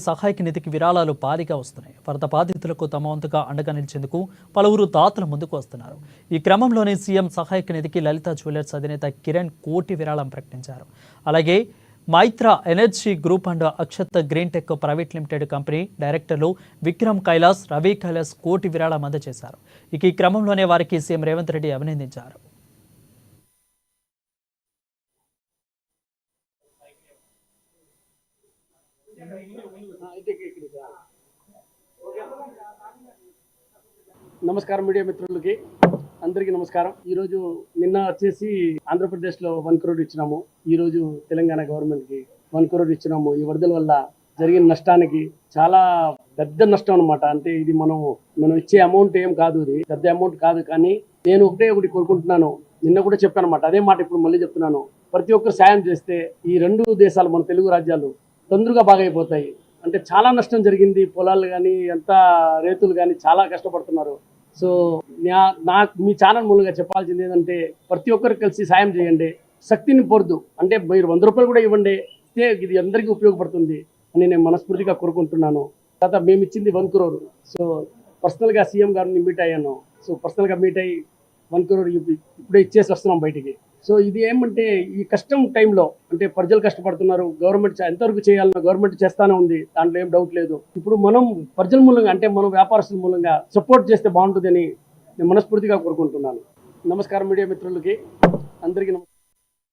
సహాయక నిధికి విరాళాలు భారీగా వస్తున్నాయి. వరద బాధితులకు తమ వంతుగా అండగా నిలిచేందుకు పలువురు దాతలు ముందుకు వస్తున్నారు. ఈ క్రమంలోనే సీఎం సహాయక నిధికి లలిత జ్యువెలర్స్ అధినేత కిరణ్ కోటి విరాళం ప్రకటించారు. అలాగే Maitra energy group and Akshat green tech private limited company డైరెక్టర్లు విక్రమ్ కైలాస్, రవి కైలాస్ కోటి విరాళం అందజేశారు. ఇక ఈ క్రమంలోనే వారికి సీఎం రేవంత్ రెడ్డి అభినందించారు. నమస్కారం మీడియా మిత్రులకి అందరికీ నమస్కారం. ఈరోజు నిన్న వచ్చేసి ఆంధ్రప్రదేశ్లో 1 crore ఇచ్చినాము. ఈరోజు తెలంగాణ గవర్నమెంట్కి 1 crore ఇచ్చినాము. ఈ వరదల వల్ల జరిగిన నష్టానికి చాలా పెద్ద నష్టం అనమాట. అంటే ఇది మనం ఇచ్చే అమౌంట్ ఏం కాదు, ఇది పెద్ద అమౌంట్ కాదు. కానీ నేను ఒకటి కోరుకుంటున్నాను, నిన్న కూడా చెప్పాను అనమాట, అదే మాట ఇప్పుడు మళ్ళీ చెప్తున్నాను. ప్రతి ఒక్కరు సాయం చేస్తే ఈ 2 దేశాలు, మన తెలుగు రాజ్యాలు తొందరగా బాగైపోతాయి. అంటే చాలా నష్టం జరిగింది. పొలాలు కానీ అంతా రైతులు కానీ చాలా కష్టపడుతున్నారు. సో నాకు మీ ఛానల్ మూలంగా చెప్పాల్సింది ఏంటంటే, ప్రతి ఒక్కరు కలిసి సాయం చేయండి, శక్తిని పొరదు. అంటే మీరు 100 రూపాయలు కూడా ఇవ్వండి, ఇది అందరికీ ఉపయోగపడుతుంది అని నేను మనస్ఫూర్తిగా కోరుకుంటున్నాను. తర్వాత మేము ఇచ్చింది 1 crore. సో పర్సనల్గా సీఎం గారిని మీట్ అయ్యాను. సో పర్సనల్గా మీట్ అయ్యి 1 crore ఇప్పుడే ఇచ్చేసి వస్తున్నాం బయటికి. సో ఇది ఏమంటే ఈ కష్టం టైంలో అంటే ప్రజలు కష్టపడుతున్నారు. గవర్నమెంట్ ఎంతవరకు చేయాలన్నా గవర్నమెంట్ చేస్తానే ఉంది, దాంట్లో ఏం డౌట్ లేదు. ఇప్పుడు మనం ప్రజల మూలంగా అంటే మనం వ్యాపారస్తుల మూలంగా సపోర్ట్ చేస్తే బాగుంటుందని నేను మనస్ఫూర్తిగా కోరుకుంటున్నాను. నమస్కారం మీడియా మిత్రులకి అందరికీ నమస్కారం.